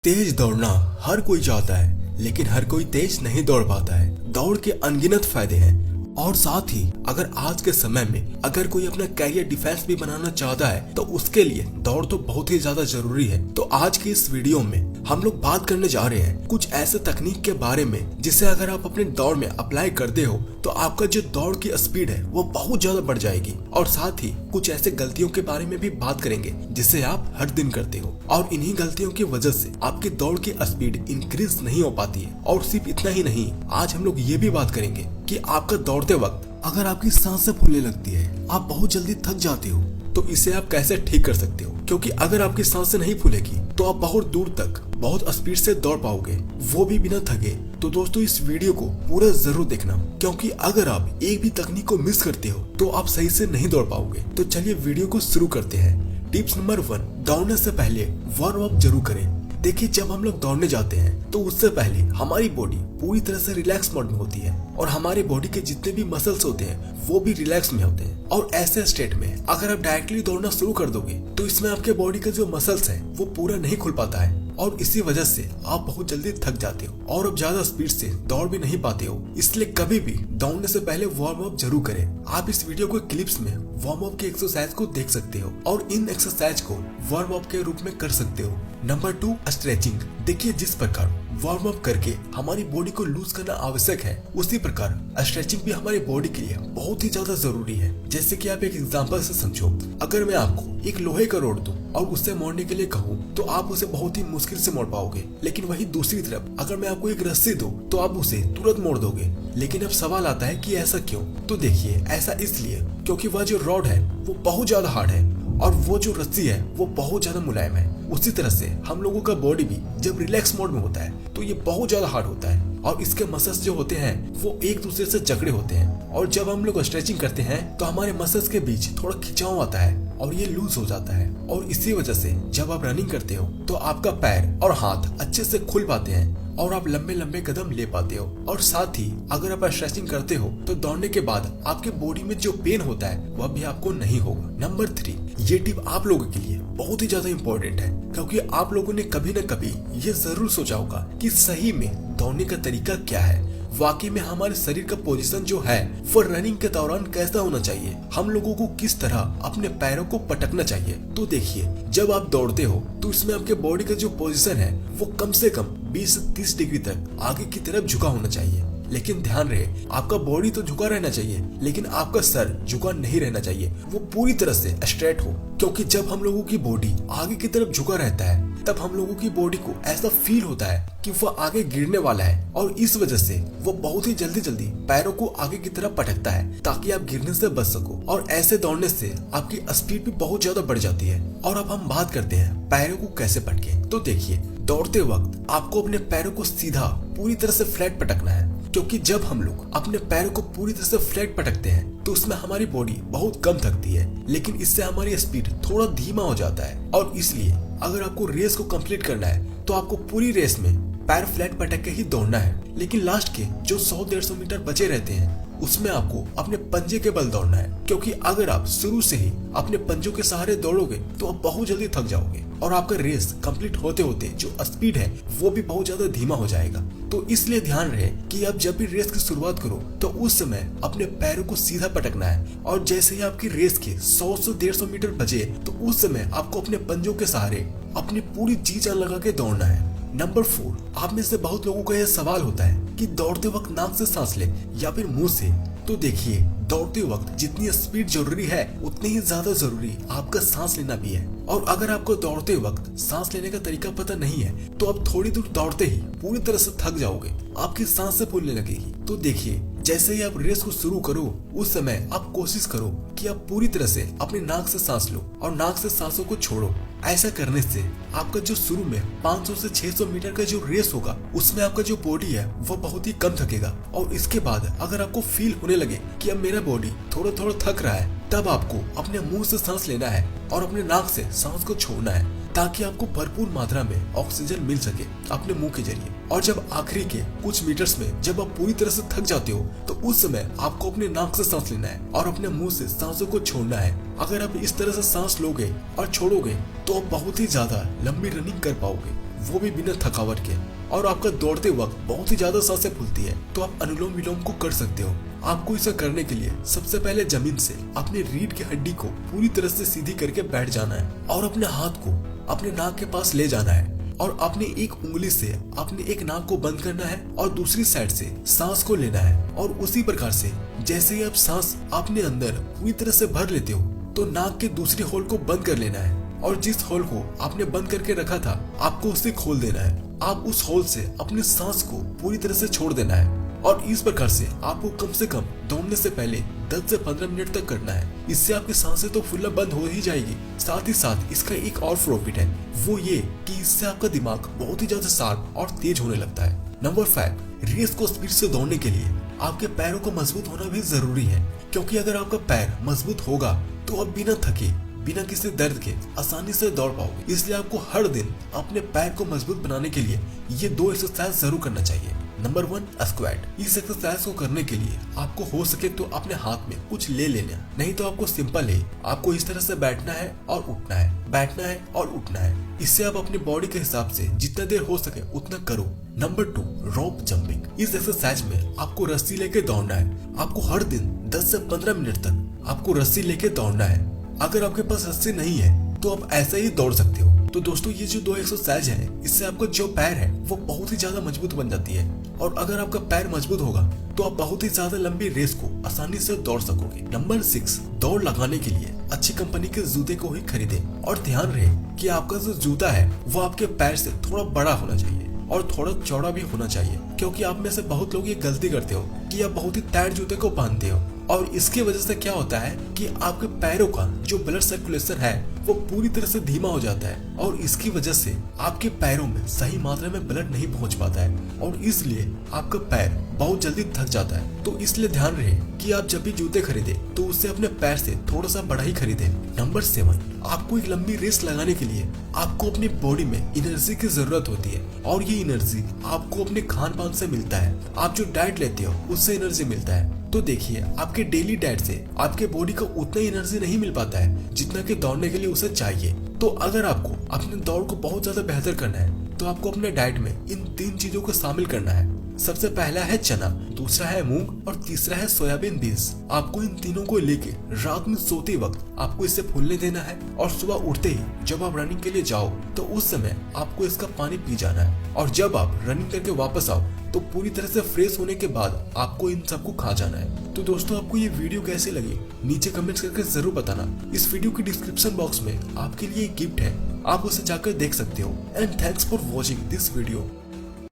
तेज दौड़ना हर कोई चाहता है, लेकिन हर कोई तेज नहीं दौड़ पाता है। दौड़ के अनगिनत फायदे हैं और साथ ही अगर आज के समय में अगर कोई अपना कैरियर डिफेंस भी बनाना चाहता है तो उसके लिए दौड़ तो बहुत ही ज्यादा जरूरी है। तो आज की इस वीडियो में हम लोग बात करने जा रहे हैं कुछ ऐसे तकनीक के बारे में जिसे अगर आप अपने दौड़ में अप्लाई करते हो तो आपका जो दौड़ की स्पीड है वो बहुत ज्यादा बढ़ जाएगी। और साथ ही कुछ ऐसे गलतियों के बारे में भी बात करेंगे जिसे आप हर दिन करते हो और इन्हीं गलतियों की वजह से आपकी दौड़ की स्पीड इंक्रीज नहीं हो पाती है। और सिर्फ इतना ही नहीं, आज हम लोग ये भी बात करेंगे कि आपका दौड़ते वक्त अगर आपकी सांसें फूलने लगती है, आप बहुत जल्दी थक जाते हो, तो इसे आप कैसे ठीक कर सकते हो। क्योंकि अगर आपकी सांसें नहीं फूलेगी तो आप बहुत दूर तक बहुत स्पीड से दौड़ पाओगे, वो भी बिना थके। तो दोस्तों इस वीडियो को पूरा जरूर देखना, क्योंकि अगर आप एक भी तकनीक को मिस करते हो तो आप सही से नहीं दौड़ पाओगे। तो चलिए वीडियो को शुरू करते हैं। टिप्स नंबर 1, दौड़ने से पहले वार्म अप जरूर करें। देखिए, जब हम लोग दौड़ने जाते हैं तो उससे पहले हमारी बॉडी पूरी तरह से रिलैक्स मोड में होती है और हमारी बॉडी के जितने भी मसल्स होते हैं वो भी रिलैक्स में होते हैं। और ऐसे स्टेट में अगर आप डायरेक्टली दौड़ना शुरू कर दोगे तो इसमें आपके बॉडी के जो मसल्स हैं वो पूरा नहीं खुल पाता है और इसी वजह से आप बहुत जल्दी थक जाते हो और अब ज्यादा स्पीड से दौड़ भी नहीं पाते हो। इसलिए कभी भी दौड़ने से पहले वार्म अप जरूर करें। आप इस वीडियो को क्लिप्स में वार्म अप के एक्सरसाइज को देख सकते हो और इन एक्सरसाइज को वार्म अप के रूप में कर सकते हो। Number 2, stretching. देखिए, जिस प्रकार वार्म अप करके हमारी बॉडी को लूज करना आवश्यक है, उसी प्रकार स्ट्रेचिंग भी हमारी बॉडी के लिए बहुत ही ज्यादा जरूरी है। जैसे कि आप एक एग्जांपल से समझो, अगर मैं आपको एक लोहे का रोड दूं और उससे मोड़ने के लिए कहूं तो आप उसे बहुत ही मुश्किल से मोड़ पाओगे। लेकिन वही दूसरी तरफ अगर मैं आपको एक रस्सी दूं तो आप उसे तुरंत मोड़ दोगे। लेकिन अब सवाल आता है कि ऐसा क्यों? तो देखिए, ऐसा इसलिए क्योंकि वह जो रॉड है वो बहुत ज्यादा हार्ड है और वो जो रस्सी है वो बहुत ज्यादा मुलायम है। उसी तरह से हम लोगों का बॉडी भी जब रिलैक्स मोड में होता है तो ये बहुत ज्यादा हार्ड होता है और इसके मसल्स जो होते हैं वो एक दूसरे से जकड़े होते हैं। और जब हम लोग स्ट्रेचिंग करते हैं तो हमारे मसल्स के बीच थोड़ा खिंचाव आता है और ये लूज हो जाता है। और इसी वजह से जब आप रनिंग करते हो तो आपका पैर और हाथ अच्छे से खुल पाते हैं और आप लंबे लंबे कदम ले पाते हो। और साथ ही अगर आप स्ट्रेचिंग करते हो तो दौड़ने के बाद आपके बॉडी में जो पेन होता है वह भी आपको नहीं होगा। नंबर 3, ये टिप आप लोगों के लिए बहुत ही ज्यादा इम्पोर्टेंट है, क्योंकि आप लोगों ने कभी न कभी ये जरूर सोचा होगा कि सही में दौड़ने का तरीका क्या है। वाकई में हमारे शरीर का पोजीशन जो है वो रनिंग के दौरान कैसा होना चाहिए, हम लोगों को किस तरह अपने पैरों को पटकना चाहिए। तो देखिए, जब आप दौड़ते हो तो इसमें आपके बॉडी का जो पोजीशन है वो कम से कम 20 से 30 डिग्री तक आगे की तरफ झुका होना चाहिए। लेकिन ध्यान रहे, आपका बॉडी तो झुका रहना चाहिए लेकिन आपका सर झुका नहीं रहना चाहिए, वो पूरी तरह से स्ट्रेट हो। क्योंकि जब हम लोगों की बॉडी आगे की तरफ झुका रहता है तब हम लोगों की बॉडी को ऐसा फील होता है कि वह आगे गिरने वाला है और इस वजह से वो बहुत ही जल्दी जल्दी पैरों को आगे की तरफ पटकता है ताकि आप गिरने से बच सको। और ऐसे दौड़ने से आपकी स्पीड भी बहुत ज्यादा बढ़ जाती है। और अब हम बात करते हैं पैरों को कैसे पटके। तो देखिए, दौड़ते वक्त आपको अपने पैरों को सीधा पूरी तरह से फ्लैट पटकना है, क्योंकि जब हम लोग अपने पैरों को पूरी तरह से फ्लैट पटकते हैं तो उसमें हमारी बॉडी बहुत कम थकती है, लेकिन इससे हमारी स्पीड थोड़ा धीमा हो जाता है। और इसलिए अगर आपको रेस को कंप्लीट करना है तो आपको पूरी रेस में पैर फ्लैट पटक के ही दौड़ना है। लेकिन लास्ट के जो 100-150 मीटर बचे रहते हैं उसमें आपको अपने पंजे के बल दौड़ना है, क्योंकि अगर आप शुरू से ही अपने पंजों के सहारे दौड़ोगे तो आप बहुत जल्दी थक जाओगे और आपका रेस कंप्लीट होते होते जो स्पीड है वो भी बहुत ज्यादा धीमा हो जाएगा। तो इसलिए ध्यान रहे कि आप जब भी रेस की शुरुआत करो तो उस समय अपने पैरों को सीधा पटकना है और जैसे ही आपकी रेस के 100 से 150 मीटर बचे तो उस समय आपको अपने पंजों के सहारे अपनी पूरी जी जान लगा के दौड़ना है। नंबर 4, आप में से बहुत लोगों का यह सवाल होता है कि दौड़ते वक्त नाक से सांस ले या फिर मुंह से। तो देखिए, दौड़ते वक्त जितनी स्पीड जरूरी है उतनी ही ज्यादा जरूरी आपका सांस लेना भी है। और अगर आपको दौड़ते वक्त सांस लेने का तरीका पता नहीं है तो आप थोड़ी दूर दौड़ते ही पूरी तरह से थक जाओगे, आपकी सांस से फूलने लगेगी। तो देखिए, जैसे ही आप रेस को शुरू करो उस समय आप कोशिश करो कि आप पूरी तरह से अपने नाक से सांस लो और नाक से सांसों को छोड़ो। ऐसा करने से आपका जो शुरू में 500 से 600 मीटर का जो रेस होगा उसमें आपका जो बॉडी है वो बहुत ही कम थकेगा। और इसके बाद अगर आपको फील होने लगे कि अब मेरा बॉडी थोड़ा थोड़ा थक रहा है, तब आपको अपने मुंह से सांस लेना है और अपने नाक से सांस को छोड़ना है ताकि आपको भरपूर मात्रा में ऑक्सीजन मिल सके अपने मुंह के जरिए। और जब आखिरी के कुछ मीटर्स में जब आप पूरी तरह से थक जाते हो तो उस समय आपको अपने नाक से सांस लेना है और अपने मुंह से सांसों को छोड़ना है। अगर आप इस तरह से सांस लोगे और छोड़ोगे तो आप बहुत ही ज्यादा लंबी रनिंग कर पाओगे। वो भी बिना थकावट के, और आपका दौड़ते वक्त बहुत ही ज्यादा सांसें फूलती है, तो आप अनुलोम विलोम को कर सकते हो। आपको इसे करने के लिए सबसे पहले जमीन से अपने रीढ़ की हड्डी को पूरी तरह से सीधी करके बैठ जाना है और अपने हाथ को अपने नाक के पास ले जाना है और अपनी एक उंगली से अपने एक नाक को बंद करना है और दूसरी साइड से सांस को लेना है। और उसी प्रकार से जैसे ही आप सांस अपने अंदर पूरी तरह से भर लेते हो तो नाक के दूसरे होल को बंद कर लेना है और जिस होल को आपने बंद करके रखा था आपको उसे खोल देना है। आप उस होल से अपनी सांस को पूरी तरह से छोड़ देना है और इस प्रकार से आपको कम से कम दौड़ने से पहले 10 से 15 मिनट तक करना है। इससे आपकी सांसें तो फुल्ला बंद हो ही जाएगी, साथ ही साथ इसका एक और प्रॉफिट है, वो ये कि इससे आपका दिमाग बहुत ही ज्यादा शार्प और तेज होने लगता है। नंबर 5, रेस को स्पीड से दौड़ने के लिए आपके पैरों को मजबूत होना भी जरूरी है, क्योंकि अगर आपका पैर मजबूत होगा तो आप बिना थके बिना किसी दर्द के आसानी से दौड़ पाओगे। इसलिए आपको हर दिन अपने पैर को मजबूत बनाने के लिए ये 2 एक्सरसाइज जरूर करना चाहिए। Number 1, squat. इस एक्सरसाइज को करने के लिए आपको हो सके तो अपने हाथ में कुछ ले लेना, नहीं तो आपको सिंपल है, आपको इस तरह से बैठना है और उठना है, बैठना है और उठना है। इससे आप अपनी बॉडी के हिसाब से जितना देर हो सके उतना करो। नंबर 2, रोप जंपिंग। इस एक्सरसाइज में आपको रस्सी लेके दौड़ना है। आपको हर दिन 10 से 15 मिनट तक आपको रस्सी लेके दौड़ना है। अगर आपके पास रस्सी नहीं है तो आप ऐसे ही दौड़ सकते हो। तो दोस्तों ये जो 2 एक्सरसाइज है इससे आपका जो पैर है वो बहुत ही ज्यादा मजबूत बन जाती है और अगर आपका पैर मजबूत होगा तो आप बहुत ही ज्यादा लंबी रेस को आसानी से दौड़ सकोगे। नंबर 6, दौड़ लगाने के लिए अच्छी कंपनी के जूते को ही खरीदें और ध्यान रहे कि आपका जो जूता है वो आपके पैर से थोड़ा बड़ा होना चाहिए और थोड़ा चौड़ा भी होना चाहिए, क्योंकि आप में से बहुत लोग ये गलती करते हो कि आप बहुत ही टाइट जूते को पहनते हो और इसकी वजह से क्या होता है कि आपके पैरों का जो ब्लड सर्कुलेशन है वो पूरी तरह से धीमा हो जाता है और इसकी वजह से आपके पैरों में सही मात्रा में ब्लड नहीं पहुंच पाता है और इसलिए आपका पैर बहुत जल्दी थक जाता है। तो इसलिए ध्यान रहे कि आप जब भी जूते खरीदे तो उससे अपने पैर से थोड़ा सा बड़ा ही खरीदे। नंबर 7, आपको एक लंबी रेस लगाने के लिए आपको अपनी बॉडी में एनर्जी की जरूरत होती है और ये एनर्जी आपको अपने खान पान से मिलता है। आप जो डाइट लेते हो उससे एनर्जी मिलता है। तो देखिए आपके डेली डाइट से आपके बॉडी को उतना एनर्जी नहीं मिल पाता है जितना कि दौड़ने के लिए उसे चाहिए। तो अगर आपको अपने दौड़ को बहुत ज्यादा बेहतर करना है तो आपको अपने डाइट में इन 3 चीजों को शामिल करना है। सबसे पहला है चना, दूसरा है मूंग और तीसरा है सोयाबीन बीज। आपको इन तीनों को लेके रात में सोते वक्त आपको इसे फूलने देना है और सुबह उठते ही जब आप रनिंग के लिए जाओ तो उस समय आपको इसका पानी पी जाना है और जब आप रनिंग करके वापस आओ तो पूरी तरह से फ्रेश होने के बाद आपको इन सबको खा जाना है। तो दोस्तों आपको ये वीडियो कैसे लगी नीचे कमेंट्स करके जरूर बताना। इस वीडियो के डिस्क्रिप्शन बॉक्स में आपके लिए एक गिफ्ट है, आप उसे जाकर देख सकते हो। And thanks for watching this video.